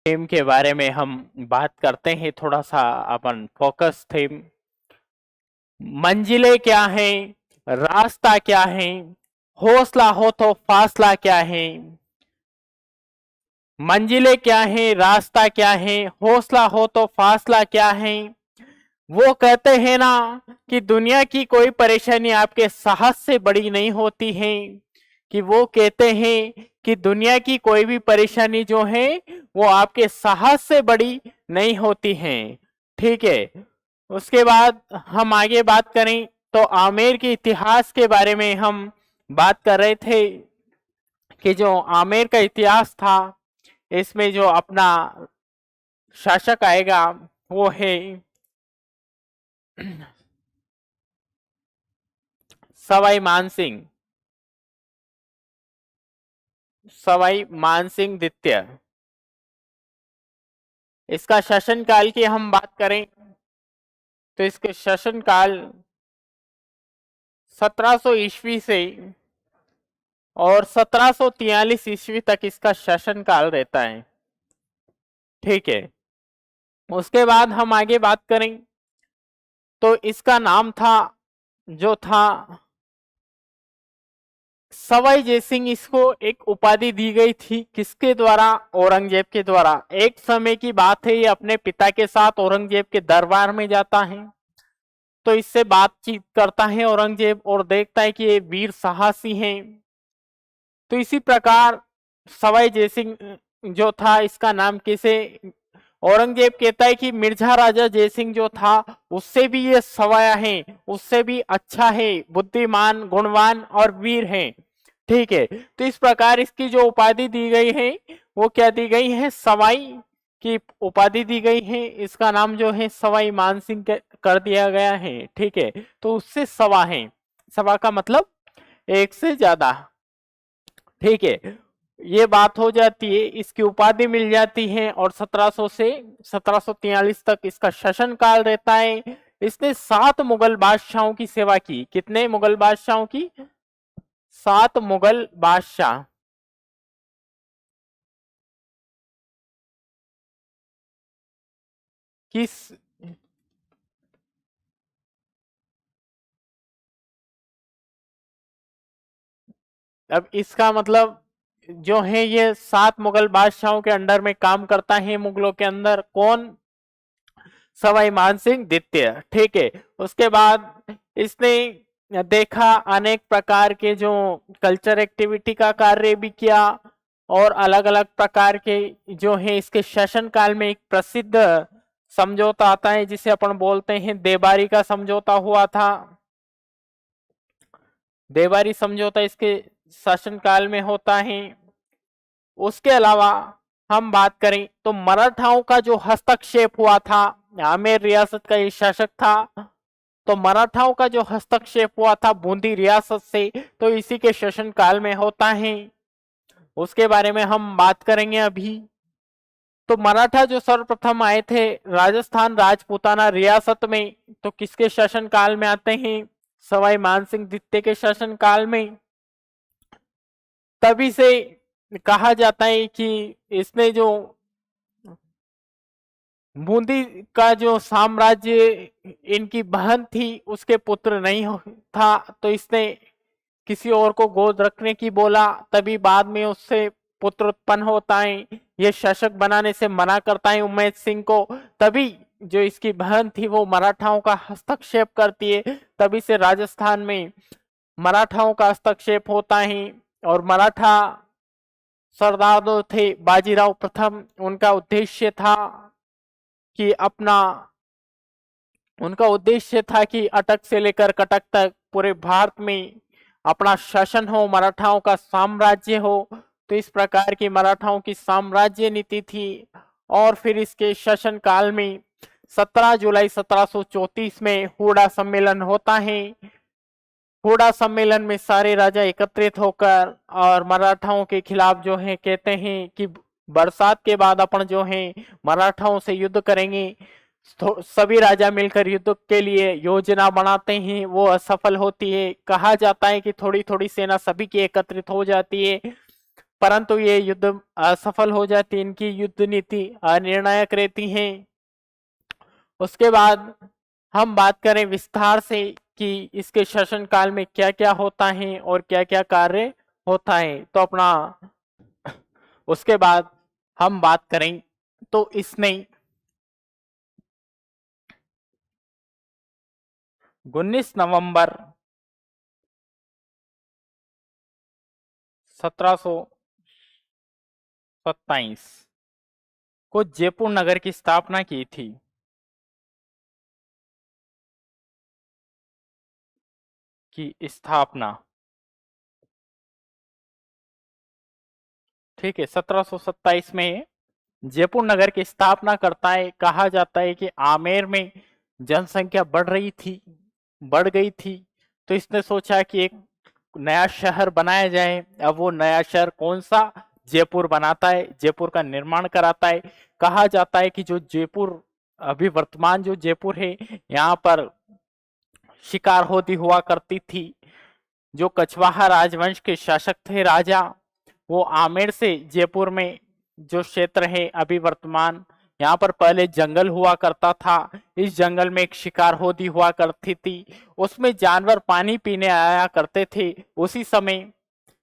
Theme के बारे में हम बात करते हैं, थोड़ा सा अपन फोकस थीम। मंजिलें क्या हैं, रास्ता क्या है, हौसला हो तो फासला क्या है। मंजिलें क्या है, रास्ता क्या है, हौसला हो तो फासला क्या है। वो कहते हैं ना कि दुनिया की कोई परेशानी आपके साहस से बड़ी नहीं होती है। कि वो कहते हैं कि दुनिया की कोई भी परेशानी जो है वो आपके साहस से बड़ी नहीं होती है। ठीक है। उसके बाद हम आगे बात करें तो आमेर के इतिहास के बारे में हम बात कर रहे थे कि जो आमेर का इतिहास था, इसमें जो अपना शासक आएगा वो है सवाई मानसिंह, सवाई मानसिंह द्वितीय। इसका शासनकाल की हम बात करें तो इसके शासनकाल 1700 ईस्वी से और 1743 ईस्वी तक इसका शासनकाल रहता है। ठीक है। उसके बाद हम आगे बात करें तो इसका नाम था जो था सवाई जयसिंह। इसको एक उपाधि दी गई थी किसके द्वारा? औरंगजेब के द्वारा। एक समय की बात है, ये अपने पिता के साथ औरंगजेब के दरबार में जाता है, तो इससे बातचीत करता है औरंगजेब और देखता है कि ये वीर साहसी हैं। तो इसी प्रकार सवाई जयसिंह जो था, इसका नाम किसे? औरंगजेब कहता है कि मिर्जा राजा जयसिंह जो था उससे भी ये सवाया है, उससे भी अच्छा है, बुद्धिमान, गुणवान और वीर है। ठीक है। तो इस प्रकार इसकी जो उपाधि दी गई है वो क्या दी गई है? सवाई की उपाधि दी गई है। इसका नाम जो है सवाई मानसिंह कर दिया गया है। ठीक है। तो उससे सवा है, सवा का मतलब एक से ज्यादा। ठीक है। ये बात हो जाती है, इसकी उपाधि मिल जाती है और 1700 से 1743 तक इसका शासन काल रहता है। इसने 7 मुगल बादशाहों की सेवा की। कितने मुगल बादशाहों की? 7 मुगल बादशाह। किस? अब इसका मतलब जो है ये 7 मुगल बादशाहों के अंडर में काम करता है। मुगलों के अंदर कौन? सवाई मानसिंह द्वितीय। ठीक है। उसके बाद इसने देखा अनेक प्रकार के जो कल्चर एक्टिविटी का कार्य भी किया और अलग अलग प्रकार के जो है इसके शासन काल में एक प्रसिद्ध समझौता आता है जिसे अपन बोलते हैं देबारी का समझौता हुआ था। देबारी समझौता इसके शासन काल में होता है। उसके अलावा हम बात करें तो मराठाओं का जो हस्तक्षेप हुआ था, आमेर रियासत का ये शासक था, तो मराठाओं का जो हस्तक्षेप हुआ था बूंदी रियासत से, तो इसी के शासन काल में होता है। उसके बारे में हम बात करेंगे अभी। तो मराठा जो सर्वप्रथम आए थे राजस्थान राजपूताना रियासत में, तो किसके शासन काल में आते हैं? सवाई मानसिंह द्वितीय के शासन काल में। तभी से कहा जाता है कि इसने जो बूंदी का जो साम्राज्य इनकी बहन थी उसके पुत्र नहीं था, तो इसने किसी और को गोद रखने की बोला। तभी बाद में उससे पुत्र उत्पन्न होता है। ये शासक बनाने से मना करता है उम्मेद सिंह को। तभी जो इसकी बहन थी वो मराठाओं का हस्तक्षेप करती है। तभी से राजस्थान में मराठाओं का हस्तक्षेप होता है। और मराठा सरदार जो थे बाजीराव प्रथम, उनका उद्देश्य था कि अपना उनका उद्देश्य था कि अटक से लेकर कटक तक पूरे भारत में अपना शासन हो, मराठाओं का साम्राज्य हो। तो इस प्रकार की मराठाओं की साम्राज्य नीति थी। और फिर इसके शासन काल में 17 जुलाई 1734 में हुडा सम्मेलन होता है। हुडा सम्मेलन में सारे राजा एकत्रित होकर और मराठाओं के खिलाफ जो है कहते हैं कि बरसात के बाद अपन जो है मराठाओं से युद्ध करेंगे। तो सभी राजा मिलकर युद्ध के लिए योजना बनाते हैं, वो असफल होती है। कहा जाता है कि थोड़ी थोड़ी सेना सभी की एकत्रित हो जाती है। परंतु ये युद्ध असफल हो जाती, इनकी युद्ध नीति अनिर्णायक रहती है। उसके बाद हम बात करें विस्तार से कि इसके शासन काल में क्या क्या होता है और क्या क्या कार्य होता है, तो अपना उसके बाद हम बात करें तो इसने 19 नवंबर 1727 को जयपुर नगर की स्थापना की थी। ठीक है, 1727 में जयपुर नगर की स्थापना करता है। कहा जाता है कि आमेर में जनसंख्या बढ़ गई थी, तो इसने सोचा कि एक नया शहर बनाया जाए। अब वो नया शहर कौन सा? जयपुर बनाता है, जयपुर का निर्माण कराता है। कहा जाता है कि जो जयपुर अभी वर्तमान जो जयपुर है, यहाँ पर शिकार होती हुआ करती थी। जो कछवाहा राजवंश के शासक थे राजा, वो आमेर से जयपुर में जो क्षेत्र है अभी वर्तमान, यहाँ पर पहले जंगल हुआ करता था। इस जंगल में एक शिकार होती हुआ करती थी, उसमें जानवर पानी पीने आया करते थे। उसी समय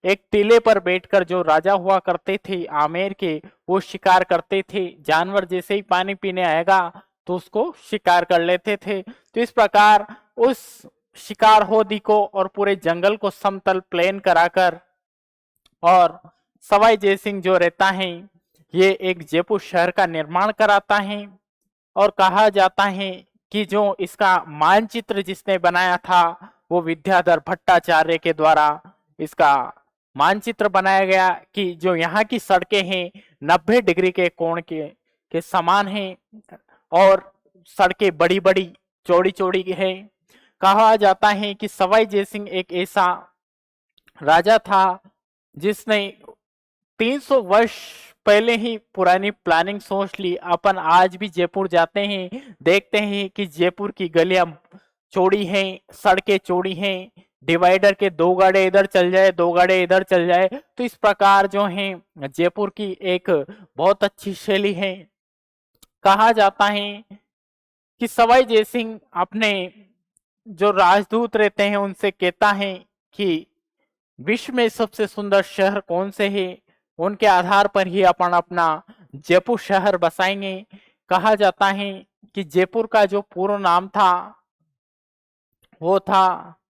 एक टीले पर बैठकर जो राजा हुआ करते थे आमेर के, वो शिकार करते थे। जानवर जैसे ही पानी पीने आएगा तो उसको शिकार कर लेते थे। तो इस प्रकार उस शिकार होदी को और पूरे जंगल को समतल प्लेन कराकर, और सवाई जयसिंह जो रहता है ये एक जयपुर शहर का निर्माण कराता है। और कहा जाता है कि जो इसका मानचित्र जिसने बनाया था वो विद्याधर भट्टाचार्य के द्वारा इसका मानचित्र बनाया गया कि जो यहाँ की सड़कें हैं 90 डिग्री के कोण के समान हैं, और सड़कें बड़ी बड़ी चौड़ी चौड़ी है। कहा जाता है कि सवाई जयसिंह एक ऐसा राजा था जिसने 300 वर्ष पहले ही पुरानी प्लानिंग सोच ली। अपन आज भी जयपुर जाते हैं, देखते हैं कि जयपुर की गलियां चौड़ी हैं, सड़कें चौड़ी हैं, डिवाइडर के 2 गाड़े इधर चल जाए 2 गाड़े इधर चल जाए। तो इस प्रकार जो है जयपुर की एक बहुत अच्छी शैली है। कहा जाता है कि सवाई जयसिंह अपने जो राजदूत रहते हैं उनसे कहता है कि विश्व में सबसे सुंदर शहर कौन से है, उनके आधार पर ही अपन अपना जयपुर शहर बसाएंगे। कहा जाता है कि जयपुर का जो पूर्ण नाम था वो था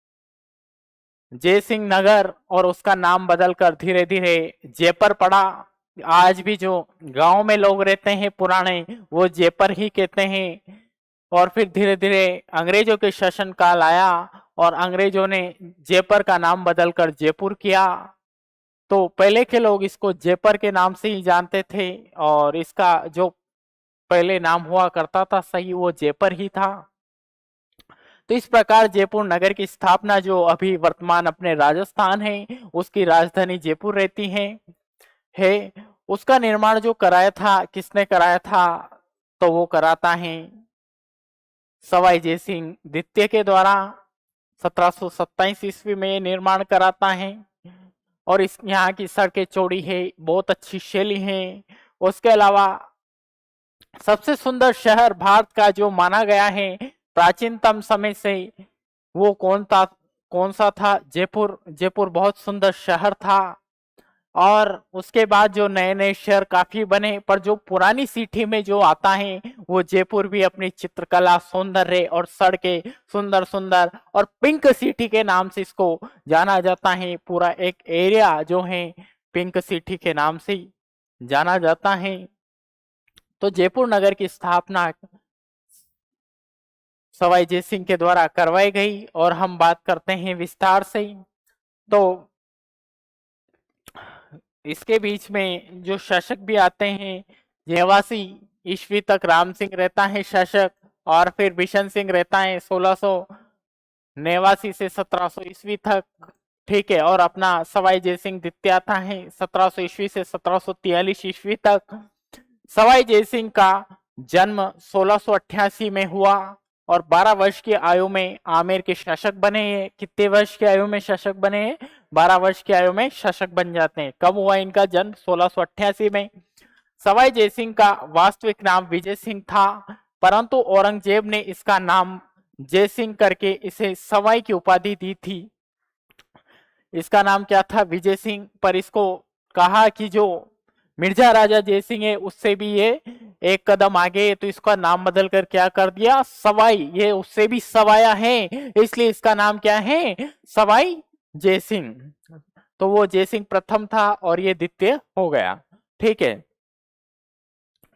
जयसिंह नगर, और उसका नाम बदलकर धीरे धीरे जयपुर पड़ा। आज भी जो गांव में लोग रहते हैं पुराने, वो जयपुर ही कहते हैं। और फिर धीरे धीरे अंग्रेजों के शासन काल आया और अंग्रेजों ने जयपुर का नाम बदलकर जयपुर किया। तो पहले के लोग इसको जयपुर के नाम से ही जानते थे, और इसका जो पहले नाम हुआ करता था सही वो जयपुर ही था। तो इस प्रकार जयपुर नगर की स्थापना जो अभी वर्तमान अपने राजस्थान है उसकी राजधानी जयपुर रहती है। उसका निर्माण जो कराया था, किसने कराया था? तो वो कराता है सवाई जयसिंह द्वितीय के द्वारा। 1727 ईस्वी में निर्माण कराता है। और इस यहाँ की सड़कें चौड़ी है, बहुत अच्छी शैली है। उसके अलावा सबसे सुंदर शहर भारत का जो माना गया है प्राचीनतम समय से, वो कौन सा था? जयपुर। जयपुर बहुत सुंदर शहर था। और उसके बाद जो नए नए शहर काफी बने, पर जो पुरानी सिटी में जो आता है वो जयपुर भी अपनी चित्रकला, सौंदर्य और सड़कें सुंदर सुंदर, और पिंक सिटी के नाम से इसको जाना जाता है। पूरा एक एरिया जो है पिंक सिटी के नाम से जाना जाता है। तो जयपुर नगर की स्थापना सवाई जयसिंह के द्वारा करवाई गई। और हम बात करते हैं विस्तार से, तो इसके बीच में जो शासक भी आते हैं, 89 ईस्वी तक राम सिंह रहता है शासक, और फिर बिशन सिंह रहता है 1689 से 1700 ईस्वी तक। ठीक है, और अपना सवाई जयसिंह द्वितीय आता है 1700 ईस्वी से 1743 ईस्वी तक। सवाई जयसिंह का जन्म 1688 में हुआ और 12 वर्ष की आयु में आमेर के शासक बने हैं। कितने वर्ष की आयु में शासक बने हैं? 12 वर्ष की आयु में शासक बन जाते हैं। कब हुआ इनका जन्म? 1688 में। सवाई जयसिंह का वास्तविक नाम विजय सिंह था, परंतु औरंगजेब ने इसका नाम जयसिंह करके इसे सवाई की उपाधि दी थी। इसका नाम क्या था? विजय सिंह। पर इसको कहा कि जो मिर्जा राजा जयसिंह है उससे भी ये एक कदम आगे, तो इसका नाम बदल कर क्या कर दिया? सवाई। ये उससे भी सवाया है, इसलिए इसका नाम क्या है? सवाई जयसिंह। तो वो जयसिंह प्रथम था और ये द्वितीय हो गया। ठीक है।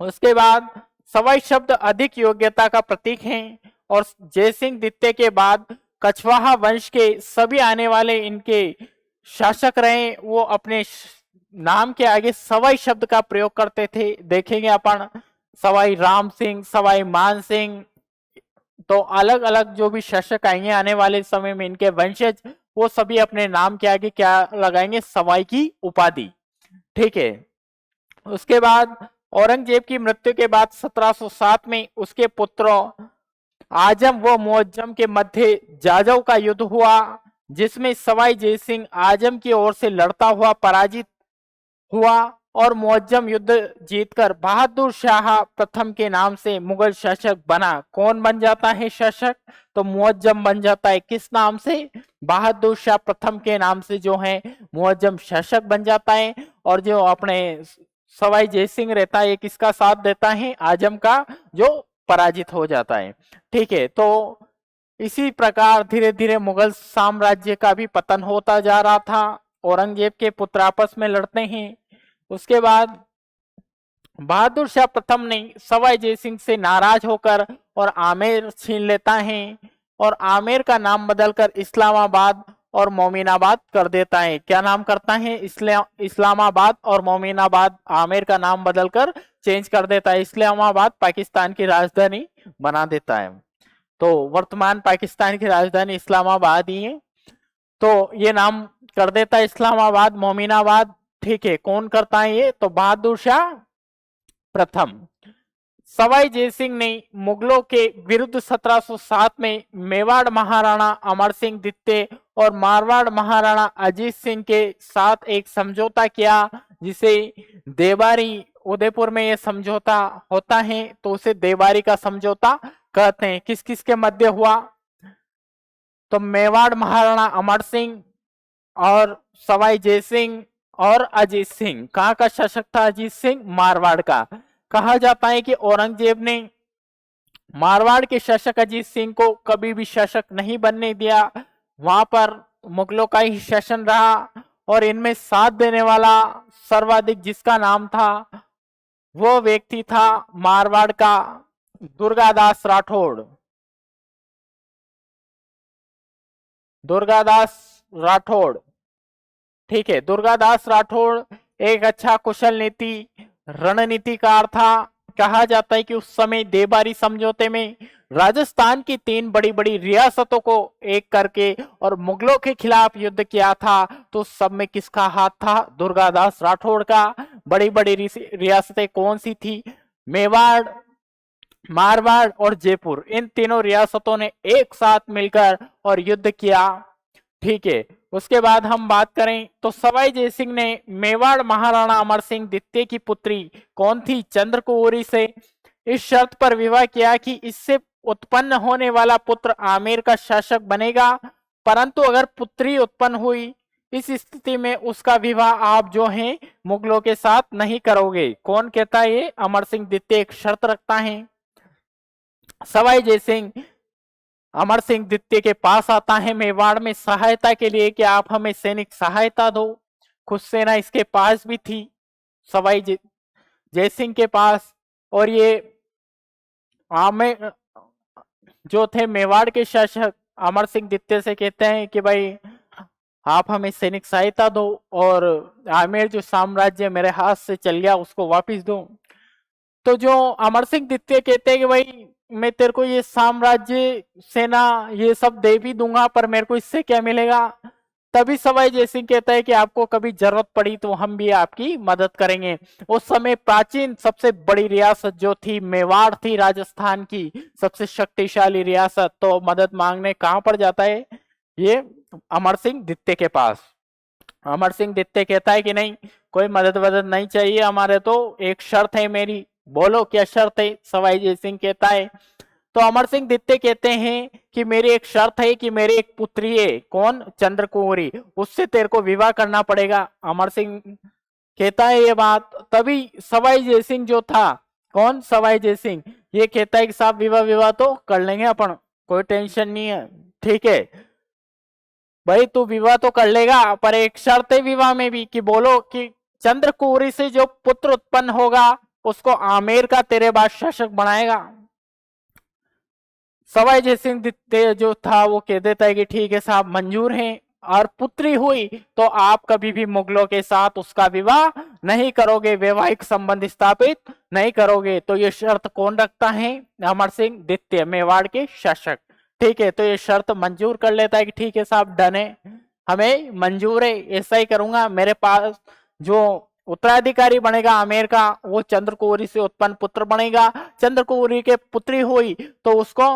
उसके बाद सवाई शब्द अधिक योग्यता का प्रतीक है और जयसिंह द्वितीय के बाद कछवाहा वंश के सभी आने वाले इनके शासक रहे, वो अपने नाम के आगे सवाई शब्द का प्रयोग करते थे। देखेंगे अपन सवाई राम सिंह, सवाई मान सिंह, तो अलग अलग जो भी शासक आएंगे आने वाले समय में इनके वंशज, वो सभी अपने नाम के आगे क्या लगाएंगे? सवाई की उपाधि। ठीक है। उसके बाद औरंगजेब की मृत्यु के बाद 1707 में उसके पुत्रों आजम व मुअज्जम के मध्य जाजव का युद्ध हुआ, जिसमें सवाई जयसिंह आजम की ओर से लड़ता हुआ पराजित हुआ और मुअज्जम युद्ध जीतकर बहादुर शाह प्रथम के नाम से मुगल शासक बना। कौन बन जाता है शासक? तो मुअज्जम बन जाता है। किस नाम से? बहादुर शाह प्रथम के नाम से जो है मुअज्जम शासक बन जाता है। और जो अपने सवाई जयसिंह रहता है, किसका साथ देता है? आजम का, जो पराजित हो जाता है। ठीक है। तो इसी प्रकार धीरे धीरे मुगल साम्राज्य का भी पतन होता जा रहा था। औरंगजेब के पुत्र आपस में लड़ते हैं। उसके बाद बहादुर शाह प्रथम ने सवाई जयसिंह से नाराज होकर और आमेर छीन लेता है और आमेर का नाम बदलकर इस्लामाबाद और मोमिनाबाद कर देता है। क्या नाम करता है? इस्लामाबाद और मोमिनाबाद। आमेर का नाम बदलकर चेंज कर देता है। इस्लामाबाद पाकिस्तान की राजधानी बना देता है। तो वर्तमान पाकिस्तान की राजधानी इस्लामाबाद ही है। तो ये नाम कर देता है इस्लामाबाद, मोमिनाबाद। ठीक है। कौन करता है ये? तो बहादुर शाह प्रथम। सवाई जयसिंह ने मुगलों के विरुद्ध 1707 में मेवाड़ महाराणा अमर सिंह द्वितीय और मारवाड़ महाराणा अजीत सिंह के साथ एक समझौता किया, जिसे देवारी, उदयपुर में यह समझौता होता है तो उसे देवारी का समझौता कहते हैं। किस किस के मध्य हुआ? तो मेवाड़ महाराणा अमर सिंह और सवाई जयसिंह और अजीत सिंह। कहाँ का शासक था अजीत सिंह? मारवाड़ का। कहा जाता है कि औरंगजेब ने मारवाड़ के शासक अजीत सिंह को कभी भी शासक नहीं बनने दिया, वहां पर मुगलों का ही शासन रहा और इनमें साथ देने वाला सर्वाधिक जिसका नाम था वो व्यक्ति था मारवाड़ का दुर्गादास राठौड़। दुर्गादास राठौड़। ठीक है। दुर्गादास राठौड़ एक अच्छा कुशल नीति रणनीतिकार था। कहा जाता है कि उस समय देबारी समझौते में राजस्थान की 3 बड़ी बड़ी रियासतों को एक करके और मुगलों के खिलाफ युद्ध किया था, तो सब में किसका हाथ था? दुर्गादास राठौड़ का। बड़ी बड़ी रियासतें कौन सी थी? मेवाड़, मारवाड़ और जयपुर। इन तीनों रियासतों ने एक साथ मिलकर और युद्ध किया। ठीक है। उसके बाद हम बात करें तो सवाई जयसिंह ने मेवाड़ महाराणा अमर सिंह द्वितीय की पुत्री कौन थी? चंद्रकुंवरी से इस शर्त पर विवाह किया कि इससे उत्पन्न होने वाला पुत्र आमेर का शासक बनेगा, परंतु अगर पुत्री उत्पन्न हुई इस स्थिति में उसका विवाह आप जो है मुगलों के साथ नहीं करोगे। कौन कहता है ये? अमर सिंह द्वितीय एक शर्त रखता है। सवाई जयसिंह अमर सिंह द्वितीय के पास आता है मेवाड़ में सहायता के लिए कि आप हमें सैनिक सहायता दो। खुद सेना इसके पास भी थी, सवाई जयसिंह के पास। और ये आमेर जो थे मेवाड़ के शासक अमर सिंह द्वितीय से कहते हैं कि भाई आप हमें सैनिक सहायता दो और आमेर जो साम्राज्य मेरे हाथ से चल गया उसको वापिस दो। तो जो अमर सिंह द्वितीय कहते हैं कि भाई मैं तेरे को ये साम्राज्य, सेना, ये सब दे भी दूंगा पर मेरे को इससे क्या मिलेगा? तभी सवाई जयसिंह कहता है कि आपको कभी जरूरत पड़ी तो हम भी आपकी मदद करेंगे। उस समय प्राचीन सबसे बड़ी रियासत जो थी मेवाड़ थी, राजस्थान की सबसे शक्तिशाली रियासत। तो मदद मांगने कहां पर जाता है ये? अमर सिंह द्वितीय के पास। अमर सिंह द्वितीय कहता है कि नहीं, कोई मदद वदद नहीं चाहिए हमारे, तो एक शर्त है मेरी। बोलो क्या शर्त है? सवाई जय सिंह कहता है। तो अमर सिंह द्वितीय कहते हैं कि मेरी एक शर्त है कि मेरी एक पुत्री है, कौन? चंद्रकुंवरी, उससे तेरे को विवाह करना पड़ेगा। अमर सिंह कहता है ये बात। तभी सवाई जय सिंह जो था, कौन? सवाई जय सिंह, ये कहता है कि साहब विवाह विवाह तो कर लेंगे अपन, कोई टेंशन नहीं है, ठीक है भाई तू विवाह तो कर लेगा, पर एक शर्त है विवाह में भी कि बोलो कि चंद्रकुंवरी से जो पुत्र उत्पन्न होगा उसको आमेर का तेरे बाद शासक बनाएगा। सवाई जय सिंह जो था वो कह देता है कि ठीक है साहब मंजूर है, और पुत्री हुई तो आप कभी भी मुगलों के साथ उसका विवाह नहीं करोगे, वैवाहिक संबंध स्थापित नहीं करोगे। तो ये शर्त कौन रखता है? अमर सिंह द्वितीय, मेवाड़ के शासक। ठीक है, तो ये शर्त मंजूर कर लेता है कि ठीक है साहब डन है, हमें मंजूर है, ऐसा ही करूंगा। मेरे पास जो उत्तराधिकारी बनेगा आमेर का, वो चंद्रकुंवरी से उत्पन्न पुत्र बनेगा। चंद्रकुंवरी के पुत्री हुई तो उसको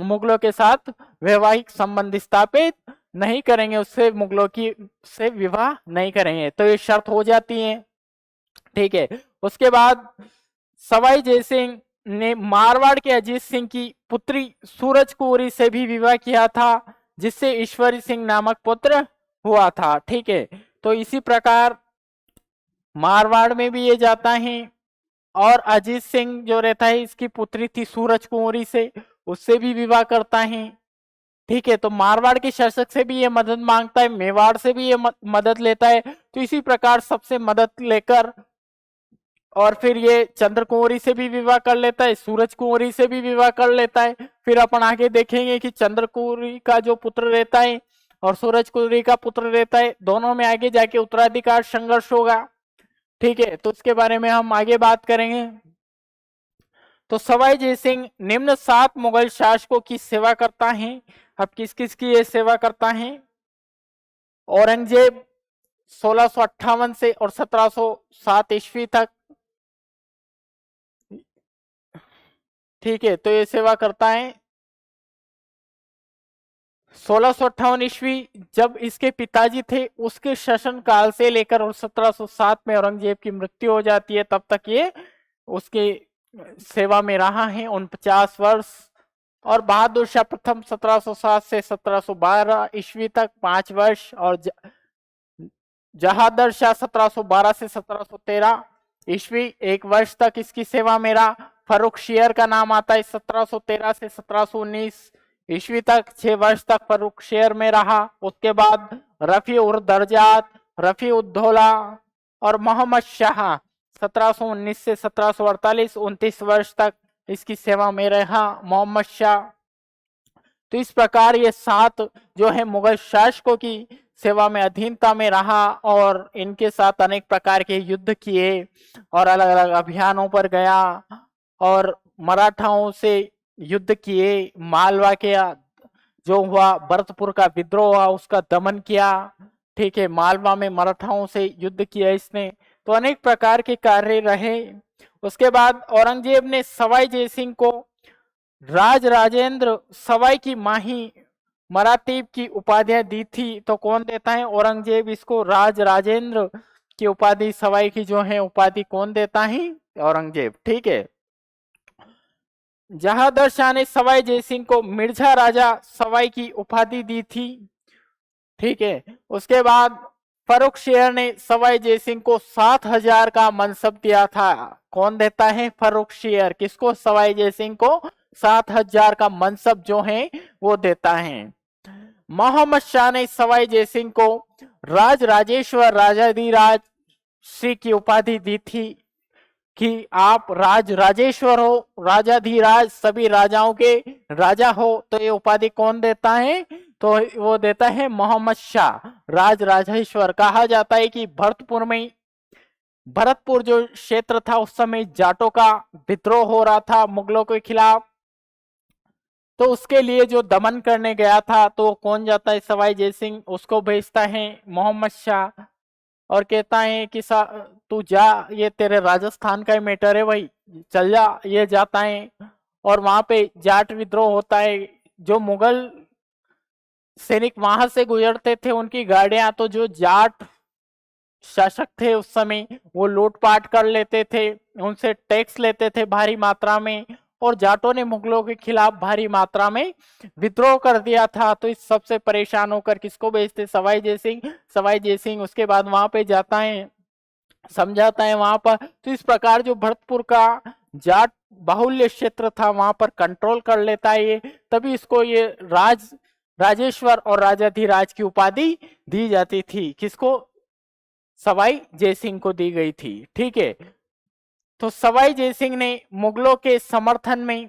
मुगलों के साथ वैवाहिक संबंध स्थापित नहीं करेंगे, उससे मुगलों की से विवाह नहीं करेंगे। तो ये शर्त हो जाती है, ठीक है। उसके बाद सवाई जय सिंह ने मारवाड़ के अजीत सिंह की पुत्री सूरज कुंवरी से भी विवाह किया था, जिससे ईश्वरी सिंह नामक पुत्र हुआ था, ठीक है। तो इसी प्रकार मारवाड़ में भी ये जाता है, और अजीत सिंह जो रहता है इसकी पुत्री थी सूरज कुंवरी से, उससे भी विवाह करता है, ठीक है। तो मारवाड़ के शासक से भी ये मदद मांगता है, मेवाड़ से भी ये मदद लेता है। तो इसी प्रकार सबसे मदद लेकर और फिर ये चंद्रकुंवरी से भी विवाह कर लेता है, सूरज कुंवरी से भी विवाह कर लेता है। फिर अपन आगे देखेंगे कि चंद्रकुंवरी का जो पुत्र रहता है और सूरज कुंवरी का पुत्र रहता है, दोनों में आगे जाके उत्तराधिकार संघर्ष होगा, ठीक है। तो इसके बारे में हम आगे बात करेंगे। तो सवाई जय सिंह निम्न 7 मुगल शासकों की सेवा करता है। अब किस किस की ये सेवा करता है? औरंगजेब 1658 से और 1707 ईस्वी तक, ठीक है। तो ये सेवा करता है। 1658 ईस्वी जब इसके पिताजी थे उसके शासन काल से लेकर और 1707 में औरंगजेब की मृत्यु हो जाती है, तब तक ये उसके सेवा में रहा है 49 वर्ष। और बहादुर शाह प्रथम 1707 से 1712 ईस्वी तक 5 वर्ष, और जहादर शाह 1712 से 1713 ईस्वी 1 वर्ष तक इसकी सेवा में रहा। फर्रुख शेर का नाम आता है 1713 से 1719 ईस्वी तक, 6 वर्ष तक फर्रुख शेर में रहा। उसके बाद रफी उर दर्जात, रफी उद्दौला और मोहम्मद शाह 1719 से 1748 29 वर्ष तक इसकी सेवा में रहा मोहम्मद शाह। तो इस प्रकार ये 7 जो है मुगल शासकों की सेवा में अधीनता में रहा, और इनके साथ अनेक प्रकार के युद्ध किए और अलग अलग अभियानों पर गया, और मराठाओं से युद्ध किए, मालवा के जो हुआ भरतपुर का विद्रोह हुआ उसका दमन किया, ठीक है। मालवा में मराठाओं से युद्ध किया इसने। तो अनेक प्रकार के कार्य रहे। उसके बाद औरंगजेब ने सवाई जय सिंह को राज राजेंद्र सवाई की माही मरातीब की उपाधियां दी थी। तो कौन देता है? औरंगजेब इसको राज राजेंद्र की उपाधि, सवाई की जो है उपाधि कौन देता है? औरंगजेब, ठीक है। जहादर शाह ने सवाई जय सिंह को मिर्जा राजा सवाई की उपाधि दी थी, ठीक है। उसके बाद फर्रुख शेर ने सवाई जय सिंह को 7,000 का मनसब दिया था। कौन देता है? फर्रुख शेर। किसको? सवाई जय सिंह को 7,000 का मनसब जो है वो देता है। मोहम्मद शाह ने सवाई जय सिंह को राज राजेश्वर राजाधिराज श्री की उपाधि दी थी कि आप राज राजेश्वर हो, राजाधिराज, सभी राजाओं के राजा हो। तो ये उपाधि कौन देता है? तो वो देता है मोहम्मद शाह। राज राजेश्वर कहा जाता है कि भरतपुर में, भरतपुर जो क्षेत्र था उस समय जाटों का विद्रोह हो रहा था मुगलों के खिलाफ, तो उसके लिए जो दमन करने गया था तो कौन जाता है? सवाई जय सिंह। उसको भेजता है मोहम्मद शाह और कहता है कि तू जा, ये तेरे राजस्थान का ही मैटर है भाई, चल जा। ये जाता है और वहां पे जाट विद्रोह होता है। जो मुगल सैनिक वहां से गुजरते थे उनकी गाड़ियां, तो जो जाट शासक थे उस समय, वो लूटपाट कर लेते थे, उनसे टैक्स लेते थे भारी मात्रा में, और जाटों ने मुगलों के खिलाफ भारी मात्रा में विद्रोह कर दिया था। तो इस सबसे परेशान होकर किसको भेजते, सवाई जयसिंह। सवाई जयसिंह उसके बाद वहां पे जाता है, समझाता है वहां पर। तो इस प्रकार जो भरतपुर का जाट बाहुल्य क्षेत्र था वहां पर कंट्रोल कर लेता है ये, तभी इसको ये राजेश्वर और राजाधिराज की उपाधि दी जाती थी। किसको, सवाई जयसिंह को दी गई थी। ठीक है, तो सवाई जयसिंह ने मुगलों के समर्थन में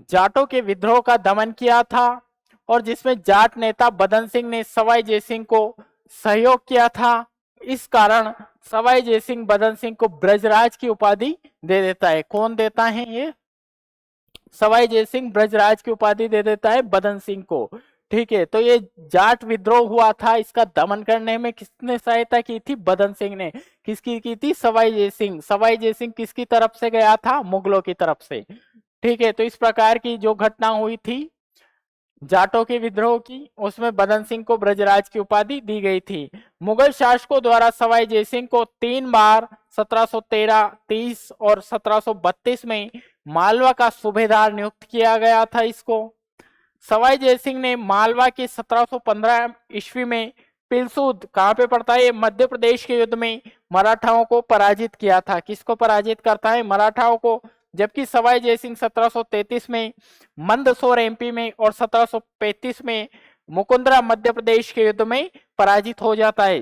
जाटों के विद्रोह का दमन किया था, और जिसमें जाट नेता बदन सिंह ने सवाई जयसिंह को सहयोग किया था। इस कारण सवाई जयसिंह बदन सिंह को ब्रजराज की उपाधि दे देता है। कौन देता है ये, सवाई जयसिंह ब्रजराज की उपाधि दे देता है बदन सिंह को। ठीक है, तो ये जाट विद्रोह हुआ था, इसका दमन करने में किसने सहायता की थी, बदन सिंह ने। किसकी की थी, सवाई जयसिंह। सवाई जयसिंह किसकी तरफ से गया था, मुगलों की तरफ से। ठीक है, तो इस प्रकार की जो घटना हुई थी जाटों के विद्रोह की, उसमें बदन सिंह को ब्रजराज की उपाधि दी गई थी। मुगल शासकों द्वारा सवाई जयसिंह को 3 बार 1713, 30 और 1732 में मालवा का सूबेदार नियुक्त किया गया था इसको। सवाई जयसिंह ने मालवा के 1715 ईस्वी में पिलसूद, कहां पे पड़ता है, मध्य प्रदेश के युद्ध में मराठाओं को पराजित किया था। किसको पराजित करता है, मराठाओं को। जबकि सवाई जयसिंह 1733 में मंदसौर एमपी में और 1735 में मुकुंदरा मध्य प्रदेश के युद्ध में पराजित हो जाता है।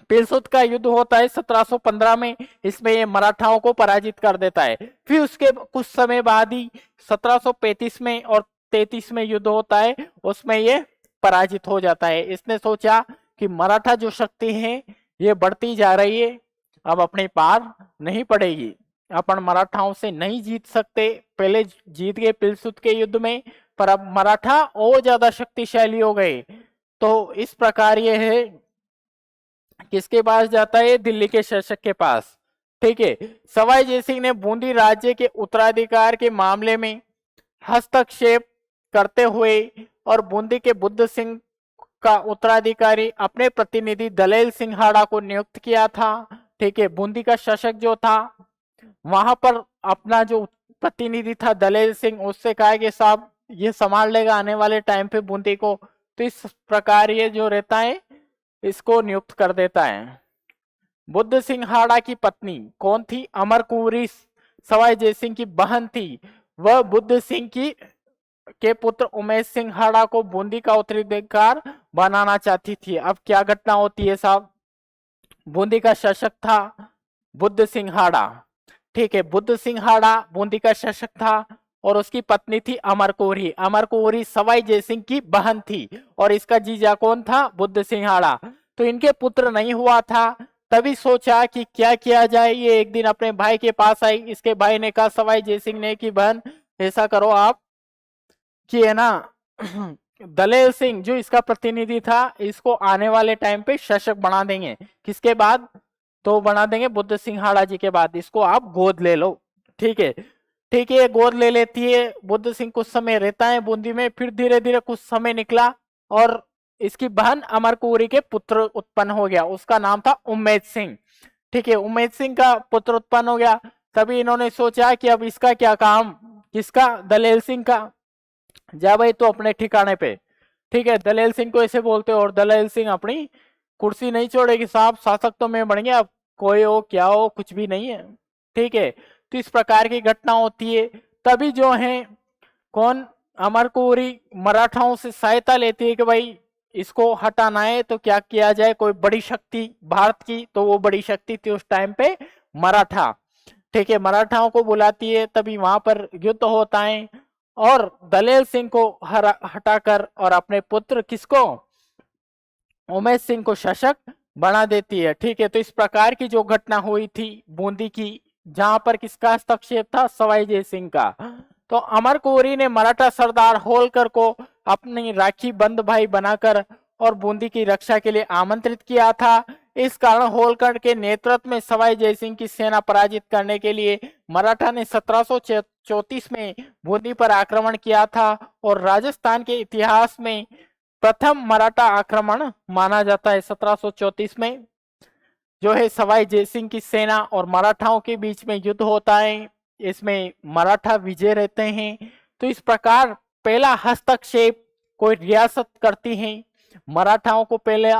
पिलसूद का युद्ध होता है 1715 में, इसमें ये मराठाओं को पराजित कर देता है। फिर उसके कुछ समय बाद ही 1735 में और 33 में युद्ध होता है, उसमें ये पराजित हो जाता है। इसने सोचा कि मराठा जो शक्ति है ये बढ़ती जा रही है, अब अपने पार नहीं पड़ेगी, अपन मराठाओं से नहीं जीत सकते। पहले जीत गए पिलसूद के युद्ध में, पर अब मराठा और ज्यादा शक्तिशाली हो गए। तो इस प्रकार ये है, किसके पास जाता है, दिल्ली के शासक के पास। ठीक है, सवाई जयसिंह ने बूंदी राज्य के उत्तराधिकार के मामले में हस्तक्षेप करते हुए और बूंदी के बुद्ध सिंह का उत्तराधिकारी अपने प्रतिनिधि दलेल सिंघाड़ा को नियुक्त किया था। ठीक है, बूंदी का शासक जो था वहां पर अपना जो प्रतिनिधि था दलेल सिंह, उससे कहा कि साहब ये संभाल लेगा आने वाले टाइम पे बूंदी को। तो इस प्रकार ये जो रहता है इसको नियुक्त कर देता है। बुद्ध सिंघाड़ा की पत्नी कौन थी, अमर कुंवरी सवाई जयसिंह की बहन थी। वह बुद्ध सिंह की के पुत्र उमेश सिंघाड़ा को बूंदी का उत्तराधिकार बनाना चाहती थी। अब क्या घटना होती है साहब, बूंदी का शासक था बुद्ध सिंघाड़ा। ठीक है, बुद्ध सिंघाड़ा बूंदी का शासक था और उसकी पत्नी थी अमर कौरी। अमर कौरी सवाई जयसिंह की बहन थी और इसका जीजा कौन था, बुद्ध सिंघाड़ा। तो इनके पुत्र नहीं हुआ था, तभी सोचा कि क्या किया जाए। ये एक दिन अपने भाई के पास आई, इसके भाई ने कहा सवाई जयसिंह ने कि बहन ऐसा करो आप कि है ना दलेल सिंह जो इसका प्रतिनिधि था, इसको आने वाले टाइम पे शासक बना देंगे। किसके बाद, तो बना देंगे बुद्ध सिंघाड़ा जी के बाद, इसको आप गोद ले लो। ठीक है, ठीक है, गोद ले लेती है। बुद्ध सिंह कुछ समय रहता है बूंदी में, फिर धीरे धीरे कुछ समय निकला और इसकी बहन अमर कुंवरी के पुत्र उत्पन्न हो गया, उसका नाम था उम्मेद सिंह। ठीक है, उम्मेद सिंह का पुत्र उत्पन्न हो गया। तभी इन्होंने सोचा कि अब इसका क्या काम, किसका, दलेल सिंह का। जा भाई तो अपने ठिकाने पे। ठीक है, दलेल सिंह को ऐसे बोलते और दलेल सिंह अपनी कुर्सी नहीं छोड़ेगी, साहब शासक तो मैं बन गया, अब कोई हो क्या हो कुछ भी नहीं है। ठीक है, तो इस प्रकार की घटना होती है। तभी जो है कौन, अमर कौरी मराठाओं से सहायता लेती है कि भाई इसको हटाना है तो क्या किया जाए, कोई बड़ी शक्ति भारत की, तो वो बड़ी शक्ति थी उस टाइम पे मराठा। ठीक है, मराठाओं को बुलाती है, तभी वहां पर युद्ध होता है और दलेल सिंह को हटाकर और अपने पुत्र किसको, उमेश सिंह को शासक बना देती है। ठीक है, तो इस प्रकार की जो घटना हुई थी बूंदी की, जहां पर किसका हस्तक्षेप था, सवाई जय सिंह का। तो अमर कौरी ने मराठा सरदार होलकर को अपनी राखी बंद भाई बनाकर और बूंदी की रक्षा के लिए आमंत्रित किया था। इस कारण होलकर के नेतृत्व में सवाई जयसिंह की सेना पराजित करने के लिए मराठा ने 1734 में बूंदी पर आक्रमण किया था और राजस्थान के इतिहास में प्रथम मराठा आक्रमण माना जाता है 1734 में। जो है सवाई जयसिंह की सेना और मराठाओं के बीच में युद्ध होता है। इसमें मराठा विजय रहते हैं। तो इस प्रकार पहला हस्तक्षेप कोई रियासत करती है। मराठाओं को पहले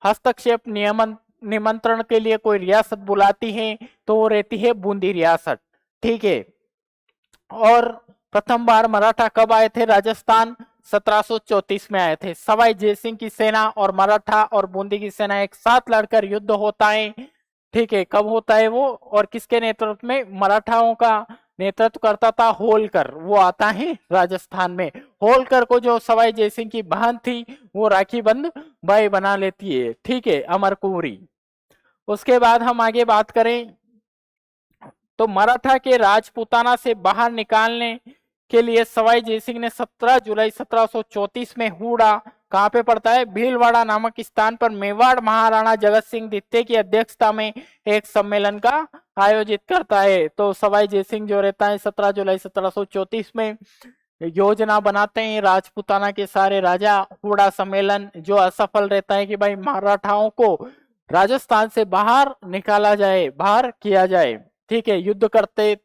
हस्तक्षेप निमंत्रण के लिए कोई रियासत बुलाती है, तो वो रहती है बूंदी रियासत। ठीक है। और प्रथम बार मराठा कब आए थे राजस्थान? 1734 में आए थे। सवाई जयसिंह की सेना और मराठा और बूंदी की सेना एक साथ लड़कर युद्ध होता है। ठीक है। कब होता है वो और किसके नेतृत्व में? मराठाओं का नेतृत्व करता था होलकर। वो आता है राजस्थान में। होलकर को जो सवाई जयसिंह की बहन थी वो राखी बंद बाई बना लेती है। ठीक है, अमर कुंवरी। उसके बाद हम आगे बात करें तो मराठा के राजपूताना से बाहर निकालने के लिए सवाई जयसिंह ने 17 जुलाई 1734 में हुड़ा, कहां पे पड़ता है? भीलवाड़ा नामक स्थान पर मेवाड़ महाराणा जगत सिंह द्वितीय की अध्यक्षता में एक सम्मेलन का आयोजित करता है। तो सवाई जयसिंह जो रहता है 17 जुलाई 1734 में योजना बनाते हैं राजपूताना के सारे राजा। हुड़ा सम्मेलन जो असफल रहता है कि भाई मराठाओं को राजस्थान से बाहर निकाला जाए, बाहर किया जाए। ठीक है। युद्ध करते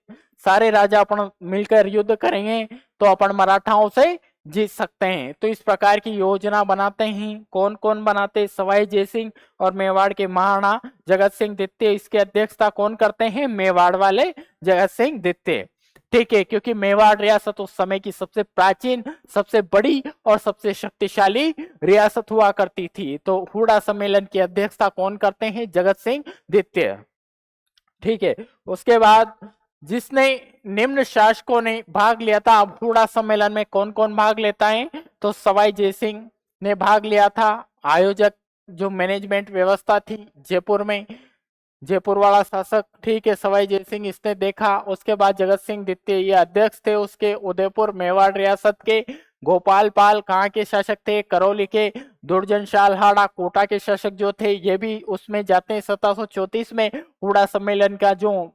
सारे राजा अपन मिलकर युद्ध करेंगे तो अपन मराठाओं से जीत सकते हैं। तो इस प्रकार की योजना बनाते हैं। कौन कौन बनाते? सवाई जयसिंह और मेवाड़ के महाराणा जगत सिंह द्वितीय। इसकी अध्यक्षता कौन करते हैं? मेवाड़ वाले जगत सिंह द्वितीय। ठीक है। क्योंकि मेवाड़ रियासत उस समय की सबसे प्राचीन, सबसे बड़ी और सबसे शक्तिशाली रियासत हुआ करती थी। तो हुड़ा सम्मेलन की अध्यक्षता कौन करते हैं? जगत सिंह द्वितीय। ठीक है। उसके बाद जिसने निम्न शासकों ने भाग लिया था। अब हुड़ा सम्मेलन में कौन कौन भाग लेता है? तो सवाई जयसिंह ने भाग लिया था। आयोजक जो मैनेजमेंट व्यवस्था थी जयपुर में, जयपुर वाला शासक। ठीक है, सवाई जयसिंह इसने देखा। उसके बाद जगत सिंह द्वितीय ये अध्यक्ष थे उसके। उदयपुर मेवाड़ रियासत के गोपाल पाल कहाँ के शासक थे? करौली के। दुर्जन शालहाड़ा कोटा के शासक जो थे ये भी उसमें जाते हैं। 1734 में हुड़ा सम्मेलन का जो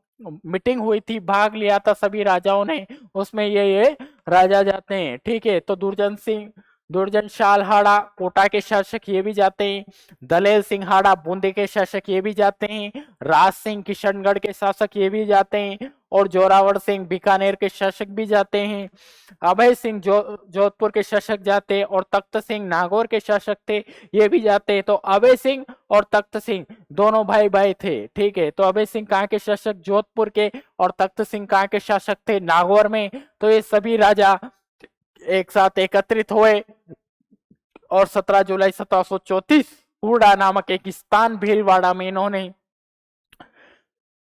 मीटिंग हुई थी, भाग लिया था सभी राजाओं ने, उसमें ये राजा जाते हैं। ठीक है। तो दुर्जन शालहाड़ा कोटा के शासक ये भी जाते हैं। दलेल सिंह हाड़ा बूंदी के शासक ये भी जाते हैं। राज सिंह किशनगढ़ के शासक ये भी जाते हैं। और जोरावर सिंह बीकानेर के शासक भी जाते हैं। अभय सिंह जोधपुर के शासक जाते हैं। और तख्त सिंह नागौर के शासक थे ये भी जाते हैं। तो अभय सिंह और तख्त सिंह दोनों भाई भाई थे। ठीक है। तो अभय सिंह कहाँ के शासक? जोधपुर के। और तख्त सिंह कहाँ के शासक थे? नागौर में। तो ये सभी राजा एक साथ एकत्रित हुए और 17 जुलाई 1734 हुड़ा नामक एक स्थान भीलवाड़ा में इन्होंने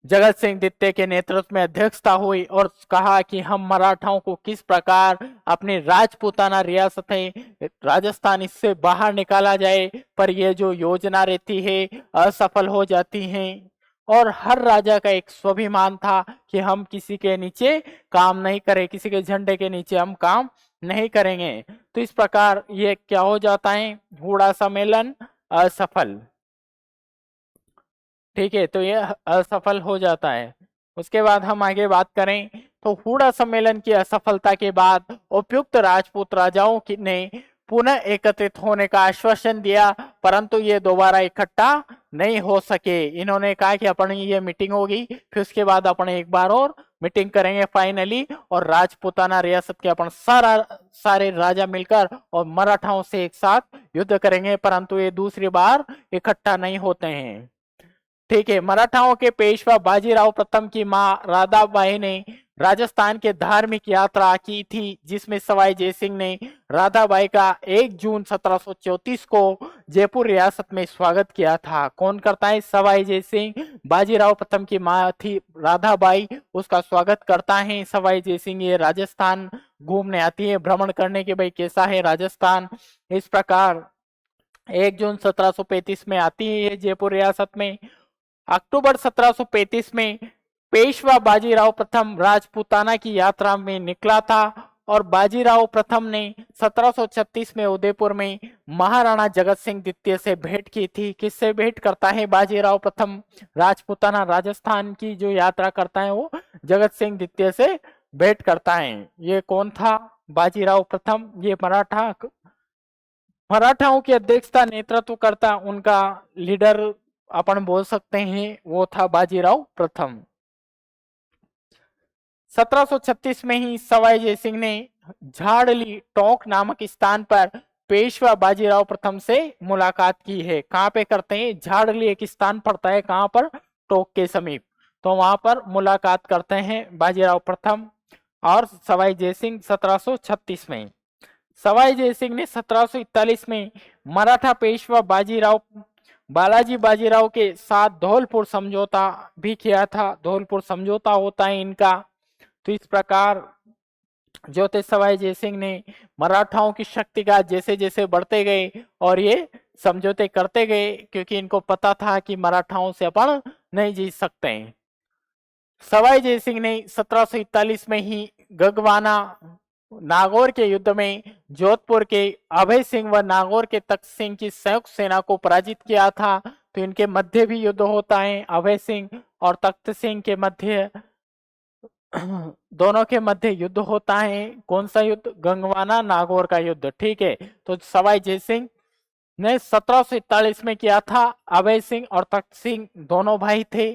जगत सिंह द्वितीय के नेतृत्व में अध्यक्षता हुई और कहा कि हम मराठाओं को किस प्रकार अपनी राजपूताना रियासतें राजस्थान इससे बाहर निकाला जाए। पर यह जो योजना रहती है असफल हो जाती है। और हर राजा का एक स्वाभिमान था कि हम किसी के नीचे काम नहीं करें, किसी के झंडे के नीचे हम काम नहीं करेंगे। तो इस प्रकार ये क्या हो जाता है? हुड़ा सम्मेलन असफल। ठीक है। तो ये असफल हो जाता है। उसके बाद हम आगे बात करें तो हुड़ा सम्मेलन की असफलता के बाद उपयुक्त राजपूत राजाओं ने पुनः एकत्रित होने का आश्वासन दिया, परंतु ये दोबारा इकट्ठा नहीं हो सके। इन्होंने कहा कि अपनी ये मीटिंग होगी, फिर उसके बाद अपन एक बार और मीटिंग करेंगे फाइनली, और राजपूताना रियासत के अपन सारे राजा मिलकर और मराठाओं से एक साथ युद्ध करेंगे, परंतु ये दूसरी बार इकट्ठा नहीं होते हैं। ठीक है। मराठाओं के पेशवा बाजीराव प्रथम की मां राधाबाई ने राजस्थान के धार्मिक यात्रा की थी, जिसमें सवाई जयसिंह ने राधाबाई का 1 जून 1734 को जयपुर रियासत में स्वागत किया था। कौन करता है? सवाई जयसिंह। बाजीराव प्रथम की मां थी राधाबाई, उसका स्वागत करता है सवाई जयसिंह। ये राजस्थान घूमने आती है, भ्रमण करने के भाई कैसा है राजस्थान। इस प्रकार 1 जून 1735 में आती है ये जयपुर रियासत में। अक्टूबर 1735 में पेशवा बाजीराव प्रथम राजपूताना की यात्रा में निकला था और बाजीराव प्रथम ने 1736 में उदयपुर में महाराणा जगत सिंह द्वितीय से भेंट की थी। किससे भेंट करता है बाजीराव प्रथम? राजपूताना राजस्थान की जो यात्रा करता है वो जगत सिंह द्वितीय से भेंट करता है। ये कौन था? बाजीराव प्रथम। ये मराठाओं की अध्यक्षता नेतृत्व करता, उनका लीडर अपन बोल सकते हैं वो था बाजीराव प्रथम। 1736 में ही सवाई जयसिंह ने झाड़ली टोंक नामक स्थान पर पेशवा बाजीराव प्रथम से मुलाकात की है। कहां पे करते हैं? झाड़ली एक स्थान पड़ता है, कहां पर? टोंक के समीप। तो वहां पर मुलाकात करते हैं बाजीराव प्रथम और सवाई जयसिंह 1736 में। सवाई जयसिंह ने 1741 में मराठा पेशवा बाजीराव बालाजी बाजीराव के साथ धौलपुर समझौता भी किया था। धौलपुर समझौता होता है इनका। तो इस प्रकार जो थे सवाई जयसिंह ने मराठाओं की शक्ति का जैसे जैसे बढ़ते गए और ये समझौते करते गए, क्योंकि इनको पता था कि मराठाओं से अपन नहीं जीत सकते हैं। सवाई जयसिंह ने 1741 में ही गगवाना नागौर के युद्ध में जोधपुर के अभय सिंह व नागौर के तख्त सिंह की संयुक्त सेना को पराजित किया था। तो इनके मध्य भी युद्ध होता है, अभय सिंह और तख्त सिंह के मध्य दोनों के मध्य युद्ध होता है। कौन सा युद्ध? गंगवाना नागौर का युद्ध। ठीक है, तो सवाई जयसिंह ने 1741 में किया था। अभय सिंह और तख्त सिंह दोनों भाई थे,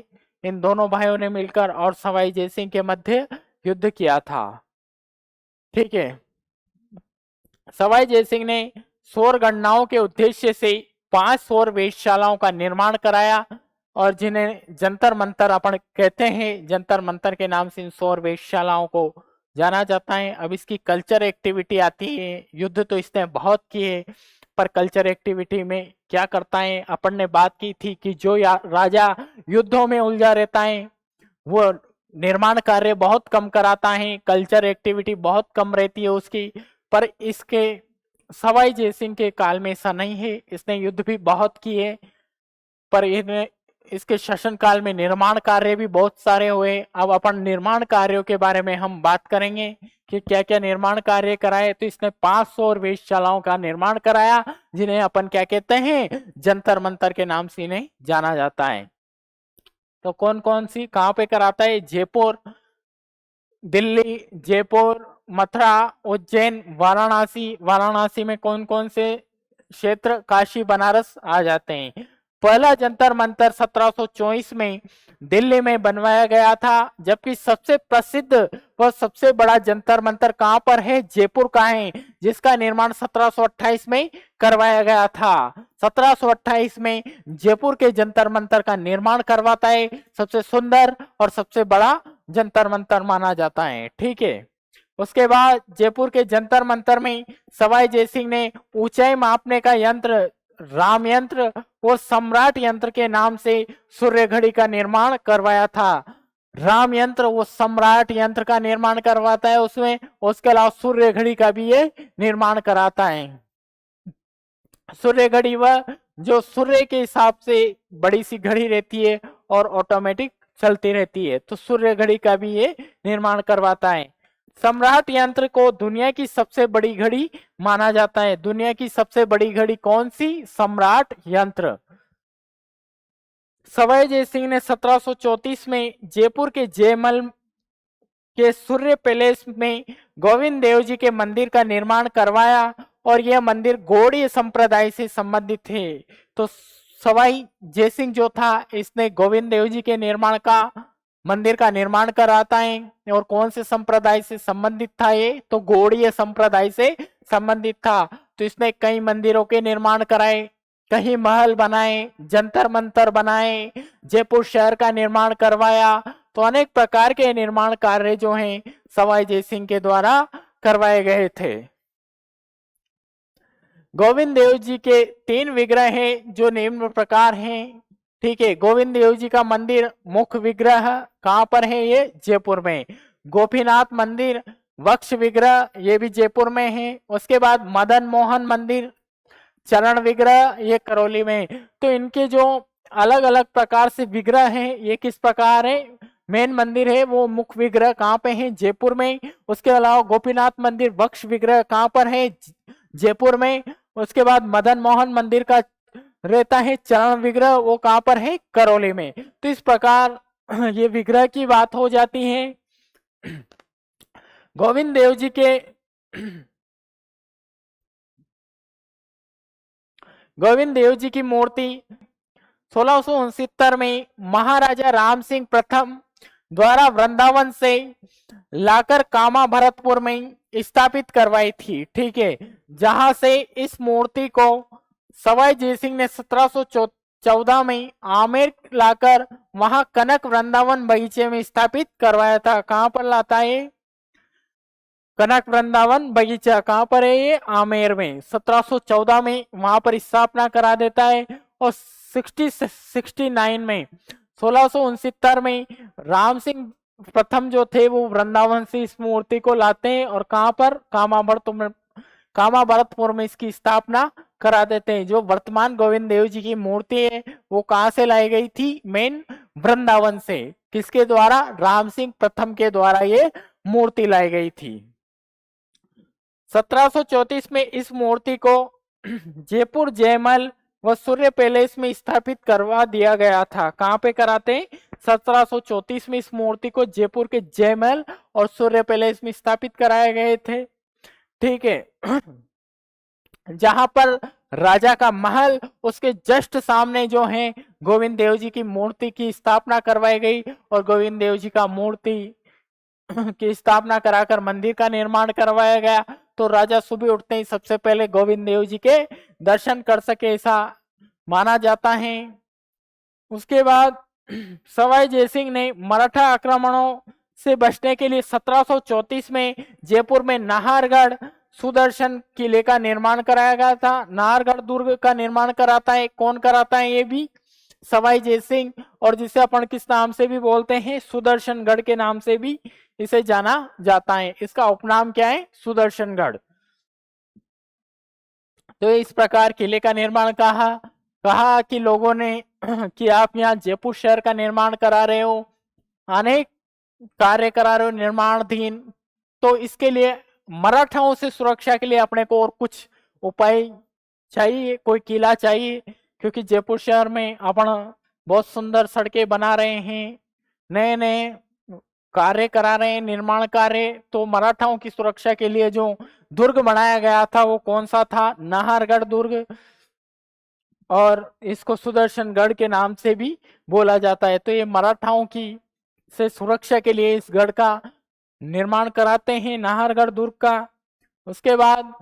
इन दोनों भाइयों ने मिलकर और सवाई जयसिंह के मध्य युद्ध किया था। ठीक है, सवाई जयसिंह ने सौर गणनाओं के उद्देश्य से 5 सौर वेधशालाओं का निर्माण कराया और जिन्हें जंतर मंतर अपन कहते हैं, जंतर मंतर के नाम से इन सौर वेधशालाओं को जाना जाता है। अब इसकी कल्चर एक्टिविटी आती है। युद्ध तो इसने बहुत किए, पर कल्चर एक्टिविटी में क्या करता है? अपन ने बात की थी कि जो राजा युद्धों में उलझा रहता है वो निर्माण कार्य बहुत कम कराता है, कल्चर एक्टिविटी बहुत कम रहती है उसकी। पर इसके सवाई जयसिंह के काल में ऐसा नहीं है। इसने युद्ध भी बहुत किए, पर इसके शासन काल में निर्माण कार्य भी बहुत सारे हुए। अब अपन निर्माण कार्यों के बारे में हम बात करेंगे कि क्या क्या निर्माण कार्य कराए। तो इसने 500 वेधशालाओं का निर्माण कराया, जिन्हें अपन क्या कहते हैं? जंतर मंतर के नाम से इन्हें जाना जाता है। तो कौन कौन सी कहां पे कराता है? जयपुर, दिल्ली, जयपुर, मथुरा, उज्जैन, वाराणसी। वाराणसी में कौन कौन से क्षेत्र? काशी, बनारस आ जाते हैं। पहला जंतर मंतर 1724 में दिल्ली में बनवाया गया था, जबकि सबसे प्रसिद्ध व सबसे बड़ा जंतर मंतर कहां पर है? जयपुर का है, जिसका निर्माण 1728 में करवाया गया था। 1728 में जयपुर के जंतर मंतर का निर्माण करवाता है। सबसे सुंदर और सबसे बड़ा जंतर मंतर माना जाता है। ठीक है, उसके बाद जयपुर के जंतर मंतर में सवाई जयसिंह ने ऊंचाई मापने का यंत्र राम यंत्र और सम्राट यंत्र के नाम से सूर्य घड़ी का निर्माण करवाया था। राम यंत्र वो सम्राट यंत्र का निर्माण करवाता है उसमें, उसके अलावा सूर्य घड़ी का भी ये निर्माण कराता है। सूर्य घड़ी वह जो सूर्य के हिसाब से बड़ी सी घड़ी रहती है और ऑटोमेटिक चलती रहती है, तो सूर्य घड़ी का भी ये निर्माण करवाता है। सम्राट यंत्र को दुनिया की सबसे बड़ी घड़ी माना जाता है। दुनिया की सबसे बड़ी घड़ी कौन सी? सम्राट यंत्र। सवाई जयसिंह ने 1734 में जयपुर के जयमल के सूर्य पैलेस में गोविंद देव जी के मंदिर का निर्माण करवाया और यह मंदिर गौड़ीय संप्रदाय से संबंधित है। तो सवाई जयसिंह जो था इसने गोविंद देव जी के निर्माण का मंदिर का निर्माण कराता है। और कौन से संप्रदाय से संबंधित था ये? तो गौड़ीय संप्रदाय से संबंधित था। तो इसने कई मंदिरों के निर्माण कराए, कहीं महल बनाए, जंतर मंतर बनाए, जयपुर शहर का निर्माण करवाया। तो अनेक प्रकार के निर्माण कार्य जो हैं सवाई जयसिंह के द्वारा करवाए गए थे। गोविंद देव जी के 3 विग्रह हैं जो निम्न प्रकार हैं। ठीक है, गोविंद देव जी का मंदिर मुख्य विग्रह कहां पर है? ये जयपुर में। गोपीनाथ मंदिर वक्ष विग्रह ये भी जयपुर में है। उसके बाद मदन मोहन मंदिर चरण विग्रह ये करौली में। तो इनके जो अलग अलग प्रकार से विग्रह हैं ये किस प्रकार है? मेन मंदिर है वो मुख्य विग्रह कहां पे है? जयपुर में। उसके अलावा गोपीनाथ मंदिर वक्ष विग्रह कहां पर है? जयपुर में। उसके बाद मदन मोहन मंदिर का रहता है चरण विग्रह, वो कहां पर है? करौली में। तो इस प्रकार ये विग्रह की बात हो जाती है। गोविंद देव जी के गोविंद देव जी की मूर्ति 1669 में महाराजा राम सिंह प्रथम द्वारा वृंदावन से लाकर कामा भरतपुर में स्थापित करवाई थी। ठीक है, जहां से इस मूर्ति को सवाई जयसिंह ने 1714 में आमेर लाकर वहां कनक वृंदावन बगीचे में स्थापित करवाया था। कहां पर लाता है? कनक वृंदावन बगीचा कहां पर है? ये आमेर में। 1714 में वहां पर स्थापना करा देता है और 69 में 1669 में राम सिंह प्रथम जो थे वो वृंदावन से इस मूर्ति को लाते हैं और कहां पर? कामा भरतपुर में इसकी स्थापना करा देते हैं। जो वर्तमान गोविंद देव जी की मूर्ति है वो कहां से लाई गई थी? मेन वृंदावन से। किसके द्वारा? राम सिंह प्रथम के द्वारा ये मूर्ति लाई गई थी। 1734 में इस मूर्ति को जयपुर जयमल व सूर्य पैलेस में स्थापित करवा दिया गया था। कहां पे कराते हैं? 1734 में इस मूर्ति को जयपुर के जयमल और सूर्य पैलेस में स्थापित कराए गए थे। ठीक है, जहां पर राजा का महल, उसके जस्ट सामने जो है गोविंद देव जी की मूर्ति की स्थापना करवाई गई और गोविंद देव जी का मूर्ति की स्थापना कराकर मंदिर का निर्माण करवाया गया। तो राजा सुबह उठते ही सबसे पहले गोविंद देव जी के दर्शन कर सके, ऐसा माना जाता है। उसके बाद सवाई जयसिंह ने मराठा आक्रमणों से बचने के लिए 1734 में जयपुर में नाहरगढ़ सुदर्शन किले का निर्माण कराया गया था। नाहरगढ़ दुर्ग का निर्माण कराता है कौन? कराता है ये भी सवाई जयसिंह, और जिसे अपन किस नाम से भी बोलते हैं? सुदर्शनगढ़ के नाम से भी इसे जाना जाता है। इसका उपनाम क्या है? सुदर्शनगढ़। तो इस प्रकार किले का निर्माण कहा कि लोगों ने कि आप यहाँ जयपुर शहर का निर्माण करा रहे हो, अनेक कार्य करा रहे हो निर्माणाधीन, तो इसके लिए मराठाओं से सुरक्षा के लिए अपने को और कुछ उपाय चाहिए, कोई किला चाहिए, क्योंकि जयपुर शहर में अपन बहुत सुंदर सड़कें बना रहे हैं, नए नए कार्य करा रहे हैं, निर्माण कार्य। तो मराठाओं की सुरक्षा के लिए जो दुर्ग बनाया गया था वो कौन सा था? नाहरगढ़ दुर्ग, और इसको सुदर्शनगढ़ के नाम से भी बोला जाता है। तो ये मराठाओं की से सुरक्षा के लिए इस गढ़ का निर्माण कराते हैं, नाहरगढ़ दुर्ग का। उसके बाद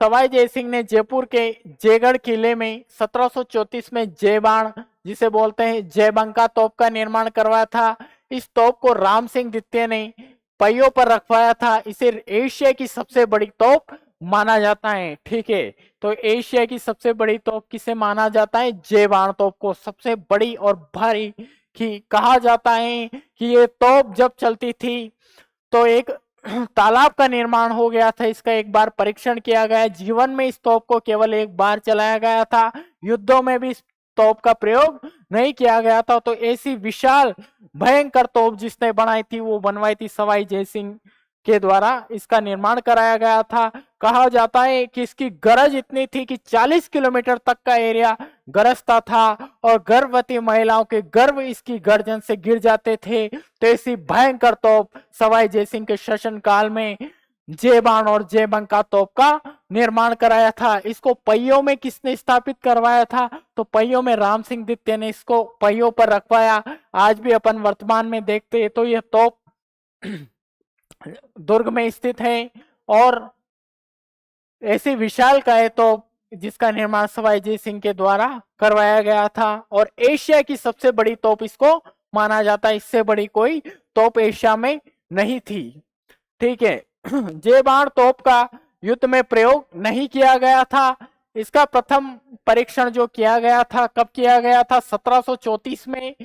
सवाई जयसिंह ने जयपुर के जयगढ़ किले में 1734 में जयबाण, जिसे बोलते हैं जयबंका तोप का निर्माण करवाया था। इस तोप को राम सिंह द्वितीय ने पहियों पर रखवाया था। इसे एशिया की सबसे बड़ी तोप माना जाता है। ठीक है, तो एशिया की सबसे बड़ी तोप किसे माना जाता है? जयबाण तोप को सबसे बड़ी और भारी की कहा जाता है कि ये तोप जब चलती थी तो एक तालाब का निर्माण हो गया था। इसका एक बार परीक्षण किया गया। जीवन में इस तोप को केवल एक बार चलाया गया था, युद्धों में भी इस तोप का प्रयोग नहीं किया गया था। तो ऐसी विशाल भयंकर तोप जिसने बनाई थी वो बनवाई थी सवाई जयसिंह के द्वारा, इसका निर्माण कराया गया था। कहा जाता है कि इसकी गरज इतनी थी कि 40 किलोमीटर तक का एरिया गरजता था और गर्भवती महिलाओं के गर्भ इसकी गर्जन से गिर जाते थे। तो ऐसी भयंकर तोप सवाई जयसिंह के शासन काल में जयबाण और जयबंका तोप का निर्माण कराया था। इसको पहियों में किसने स्थापित करवाया था? तो पहियों में राम सिंह द्वितीय ने इसको पहियों पर रखवाया। आज भी अपन वर्तमान में देखते हैं तो यह तोप दुर्ग में स्थित है और ऐसी विशाल का है तो जिसका निर्माण सवाई जयसिंह के द्वारा करवाया गया था और एशिया की सबसे बड़ी तोप इसको माना जाता है। इससे बड़ी कोई तोप एशिया में नहीं थी। ठीक है, जयबाण तोप का युद्ध में प्रयोग नहीं किया गया था। इसका प्रथम परीक्षण जो किया गया था कब किया गया था? 1734 में।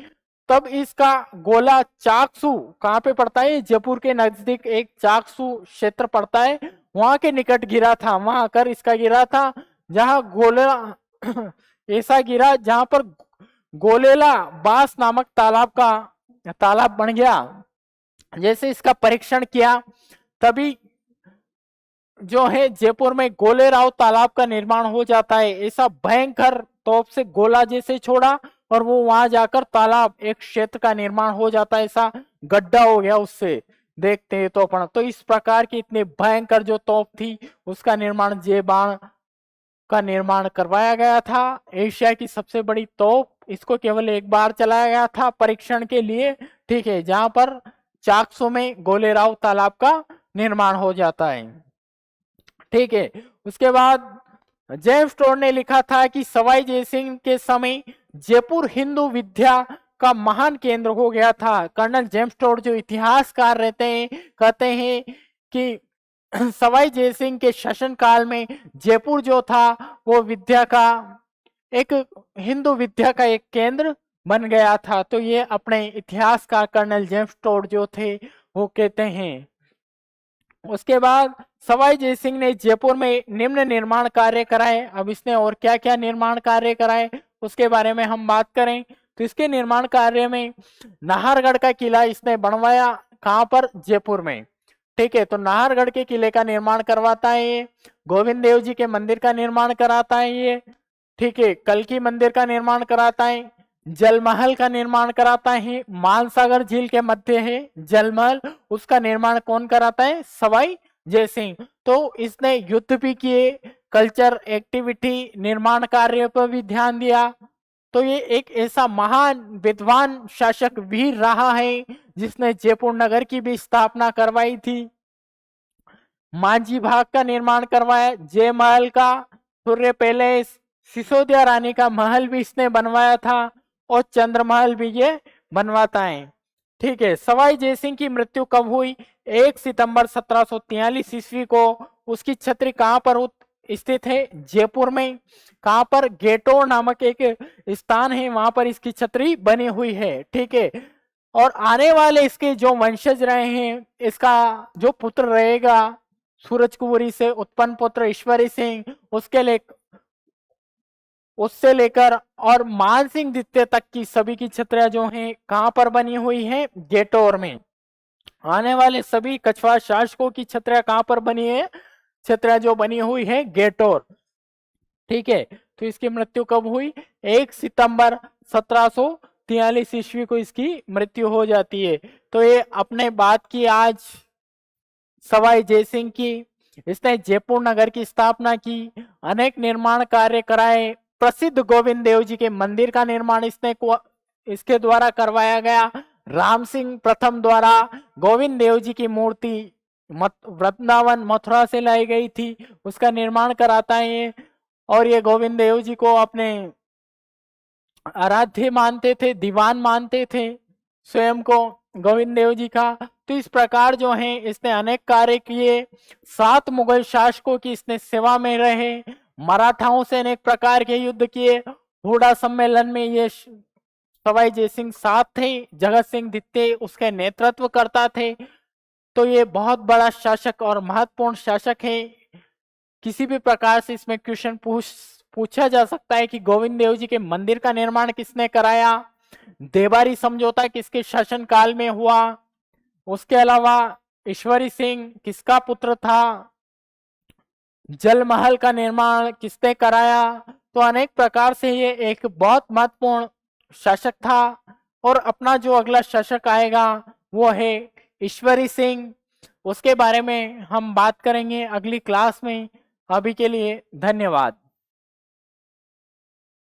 तब इसका गोला चाकसू कहां पे पड़ता है? जयपुर के नजदीक एक चाकसू क्षेत्र पड़ता है, वहां के निकट गिरा था। वहां आकर इसका गिरा था जहां गोला ऐसा गिरा जहां पर गोलेला बास नामक तालाब बन गया। जैसे इसका परीक्षण किया तभी जो है जयपुर में गोलेराव तालाब का निर्माण हो जाता है। ऐसा भयंकर तोप से गोला जैसे छोड़ा और वो वहां जाकर तालाब एक क्षेत्र का निर्माण हो जाता है। ऐसा गड्ढा हो गया उससे देखते हैं तो अपन। तो इस प्रकार की इतनी भयंकर जो तोप थी उसका निर्माण जयबाण का निर्माण करवाया गया था। एशिया की सबसे बड़ी तोप इसको केवल एक बार चलाया गया था परीक्षण के लिए, ठीक है, जहां पर चाकसू में गोलेराव तालाब का निर्माण हो जाता है, ठीक है। उसके बाद जेम्स टोड ने लिखा था कि सवाई जयसिंह के समय जयपुर हिंदू विद्या का महान केंद्र हो गया था। कर्नल जेम्स टोड जो इतिहासकार रहते हैं कहते हैं कि सवाई जयसिंह के शासन काल में जयपुर जो था वो विद्या का एक हिंदू विद्या का एक केंद्र बन गया था। तो ये अपने इतिहासकार कर्नल जेम्स टोड जो थे वो कहते हैं। उसके बाद सवाई जयसिंह ने जयपुर में निम्न निर्माण कार्य कराए। अब इसने और क्या क्या निर्माण कार्य कराए उसके बारे में हम बात करें तो इसके निर्माण कार्य में नाहरगढ़ का किला इसने बनवाया। कहां पर? जयपुर में, ठीक है। तो नाहरगढ़ के किले का निर्माण करवाता है ये। गोविंद देव जी के मंदिर का निर्माण कराता है ये, ठीक है। कल्की मंदिर का निर्माण कराता है। जलमहल का निर्माण कराता है। मानसागर झील के मध्य है जलमहल, उसका निर्माण कौन कराता है? सवाई जयसिंह। तो इसने युद्ध भी किए, कल्चर एक्टिविटी निर्माण कार्य पर भी ध्यान दिया। तो ये एक ऐसा महान विद्वान शासक वीर रहा है जिसने जयपुर नगर की भी स्थापना करवाई थी। मांझी भाग का निर्माण करवाया, जय महल का, सूर्य पैलेस, सिसोदिया रानी का महल भी इसने बनवाया था और चंद्रमहल भी ये बनवाता है, ठीक है। सवाई जयसिंह की मृत्यु कब हुई? 1 सितंबर 1743 ईस्वी को। उसकी छतरी कहां पर स्थित है? जयपुर में। कहां पर? गेटोर नामक एक स्थान है, वहां पर इसकी छतरी बनी हुई है, ठीक है। और आने वाले इसके जो वंशज रहे हैं, इसका जो पुत्र रहेगा सूरज कुंवरी से उत्पन्न पुत्र ईश्वरी सिंह, उससे लेकर और मान सिंह द्वितीय तक की सभी की छतरियां जो हैं कहां पर बनी हुई है? गेटोर में। आने वाले सभी कछवार शासकों की छतरियां कहां पर बनी है? छतरियां जो बनी हुई है गेटोर, ठीक है। तो इसकी मृत्यु कब हुई? 1 सितंबर 1743 ईस्वी को इसकी मृत्यु हो जाती है। तो ये अपने बात की आज सवाई जयसिंह की। इसने जयपुर नगर की स्थापना की, अनेक निर्माण कार्य कराए। प्रसिद्ध गोविंद देव जी के मंदिर का निर्माण इसके द्वारा करवाया गया। राम सिंह प्रथम द्वारा गोविंद देव जी की मूर्ति वृंदावन मथुरा से लाई गई थी, उसका निर्माण कराता है ये। और ये गोविंद देव जी को अपने आराध्य मानते थे, दीवान मानते थे स्वयं को गोविंद देव जी का। तो इस प्रकार जो है इसने अनेक कार्य किए। 7 मुगल शासकों की इसने सेवा में रहे। मराठाओं से अनेक प्रकार के युद्ध किए। हुडा सम्मेलन में ये सवाई जयसिंह साथ थे, जगत सिंह द्वितीय उसके नेतृत्व करता थे। तो ये बहुत बड़ा शासक और महत्वपूर्ण शासक है। किसी भी प्रकार से इसमें क्वेश्चन पूछा जा सकता है कि गोविंद देव जी के मंदिर का निर्माण किसने कराया, देवारी समझौता किसके शासन काल में हुआ, उसके अलावा ईश्वरी सिंह किसका पुत्र था, जल महल का निर्माण किसने कराया। तो अनेक प्रकार से ये एक बहुत महत्वपूर्ण शासक था। और अपना जो अगला शासक आएगा वो है ईश्वरी सिंह, उसके बारे में हम बात करेंगे अगली क्लास में। अभी के लिए धन्यवाद।